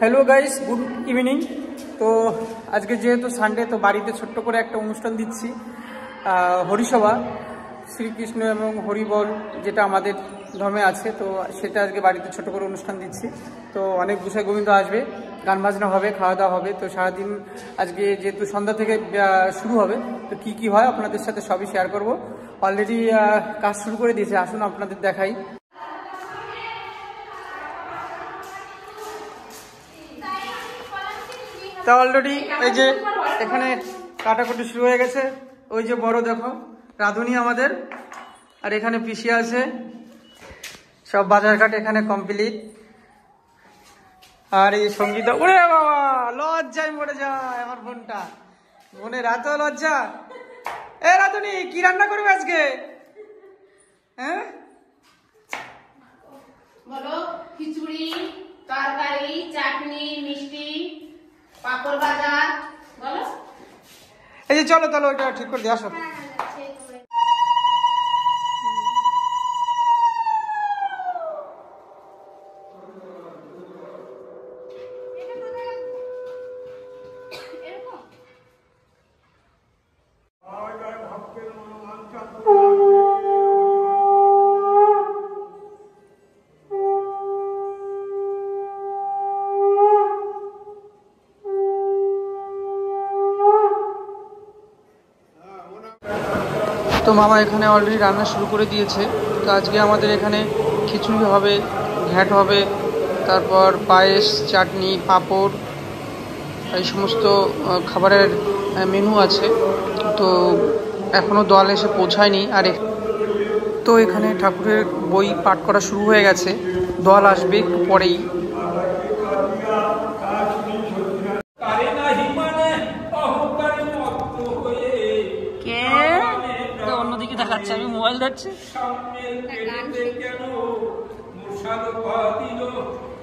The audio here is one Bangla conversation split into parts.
Hello guys, good evening. তো আজকে যেহেতু সানডে, তো বাড়িতে ছোট্ট করে একটা অনুষ্ঠান দিচ্ছি, হরিসভা, শ্রীকৃষ্ণ এবং হরিবল যেটা আমাদের ধর্মে আছে, তো সেটা আজকে বাড়িতে ছোট করে অনুষ্ঠান দিচ্ছি। তো অনেক গোসাই গোবিন্দ আসবে, গান বাজনা হবে, খাওয়া দাওয়া হবে। তো সারাদিন আজকে যেহেতু সন্ধ্যা থেকে শুরু হবে, তো কি কি হয় আপনাদের সাথে সবই শেয়ার করব। অলরেডি কাজ শুরু করে দিয়েছে, আসুন আপনাদের দেখাই। তা অলরেডি এই যে এখানে কাটাকুটি শুরু হয়ে গেছে। ওই যে বড় দেখো রাঁধুনি আমাদের, আর এখানে পিসি আছে। সব বাজারঘাট এখানে কমপ্লিট। আর এই সঙ্গীতা, ওরে বাবা লজ্জায় মরে যায় আমার বোনটা, বোনের এত লজ্জা। এ রাঁধুনি, কি রান্না করবে আজকে? হ্যাঁ বলো। খিচুড়ি, তরকারি, চাটনি, মিষ্টি, পাপড় ভাজা। বলো। এই যে চলো তাহলে ওইটা ঠিক করে দিয়ে আসো। তো মামা এখানে অলরেডি রান্না শুরু করে দিয়েছে। তো আজকে আমাদের এখানে খিচুড়ি হবে, ঘ্যাট হবে, তারপর পায়েস, চাটনি, পাঁপড়, এই সমস্ত খাবারের মেনু আছে। তো এখনও দল এসে পৌঁছায়নি। আর তো এখানে ঠাকুরের বই পাঠ করা শুরু হয়ে গেছে, দল আসবে একটু পরেই। অন্যদিকে দেখাচ্ছে, আমি মোবাইল ধরছি।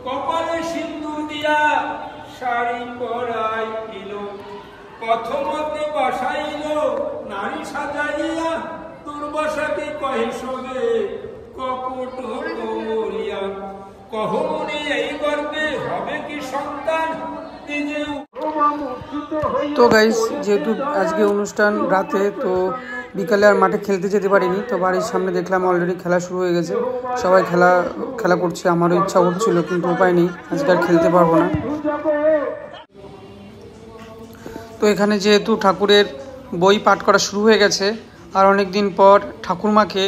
কপালে সিন্দুর দিয়া শাড়ি পরাইল, কথমতে বসাইল নারী সাজাইয়া, দুর্বাসাকে কহে সবে কপট করিয়া, কহমনি এই গর্বে হবে কি সন্তান নিজে। তো গাইস, যেহেতু আজকে অনুষ্ঠান রাতে, তো বিকালে আর মাঠে খেলতে যেতে পারিনি। তো বাড়ির সামনে দেখলাম অলরেডি খেলা শুরু হয়ে গেছে, সবাই খেলা করছে। আমারও ইচ্ছা হচ্ছিল, কিন্তু উপায় নেই, আজকে আর খেলতে পারবো না। তো এখানে যেহেতু ঠাকুরের বই পাঠ করা শুরু হয়ে গেছে, আর অনেক দিন পর ঠাকুরমাকে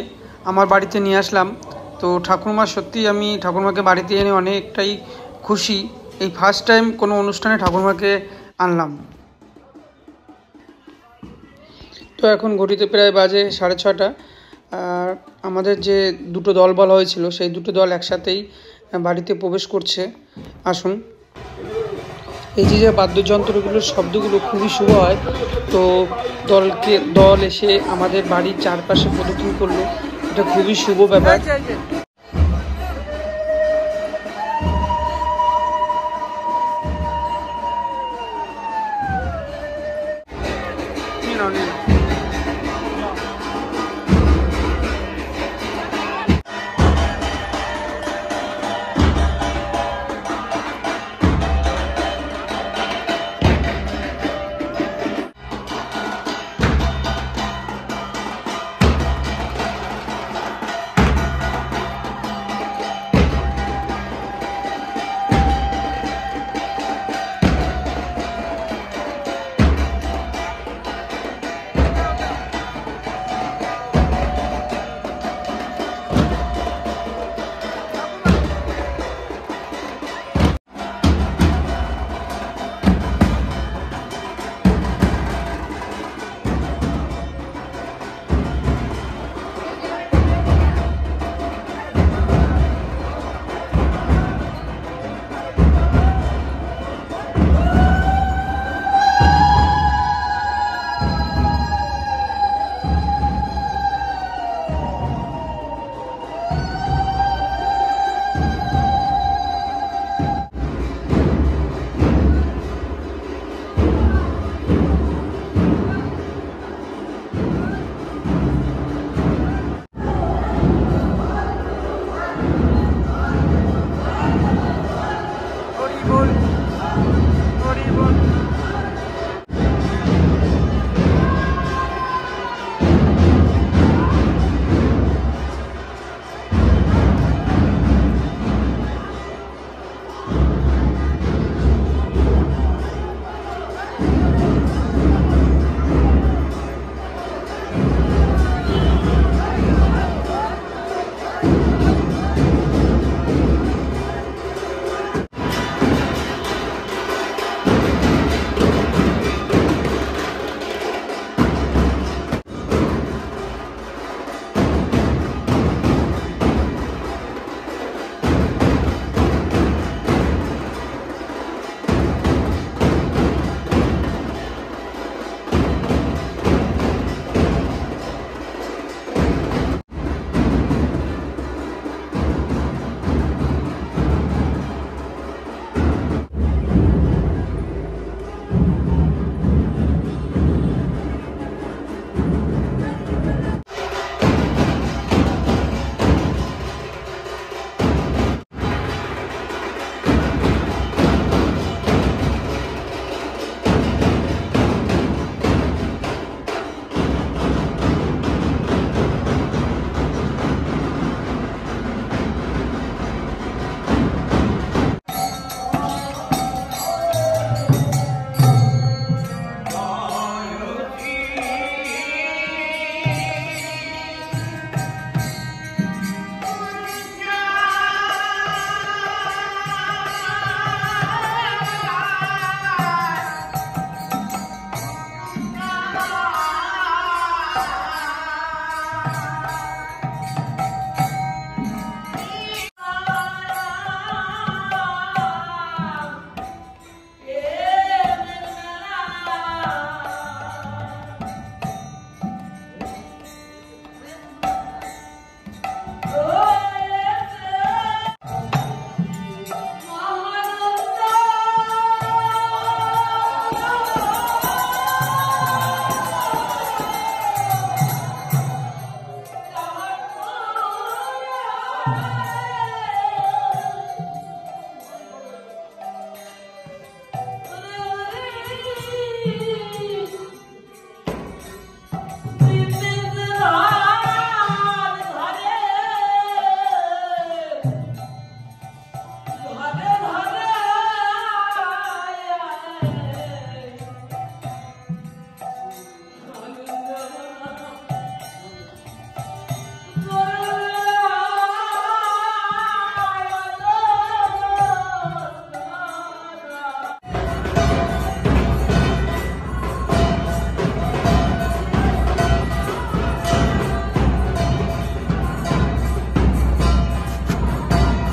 আমার বাড়িতে নিয়ে আসলাম। তো ঠাকুরমা, সত্যি আমি ঠাকুরমাকে বাড়িতে এনে অনেকটাই খুশি। এই ফার্স্ট টাইম কোনো অনুষ্ঠানে ঠাকুরমাকে আনলাম। তো এখন ঘড়িতে প্রায় বাজে 6:30। আর আমাদের যে দুটো দল বলা হয়েছিল, সেই দুটো দল একসাথেই বাড়িতে প্রবেশ করছে। আসুন। এই যে বাদ্যযন্ত্রগুলোর শব্দগুলো খুবই শুভ হয়। তো দল এসে আমাদের বাড়ির চারপাশে প্রদক্ষিণ করলো, এটা খুবই শুভ ব্যাপার।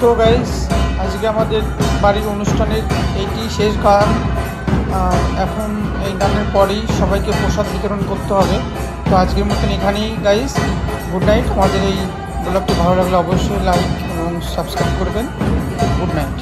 তো গাইস আজকে আমাদের বাড়ির অনুষ্ঠানের এইটি শেষ গান। এখন এই গানের পরেই সবাইকে প্রসাদ বিতরণ করতে হবে। তো আজকের মতন এখানেই গাইস, গুড নাইট। আমাদের এই ব্লগটি ভালো লাগলে অবশ্যই লাইক এবং সাবস্ক্রাইব করবেন। Good night.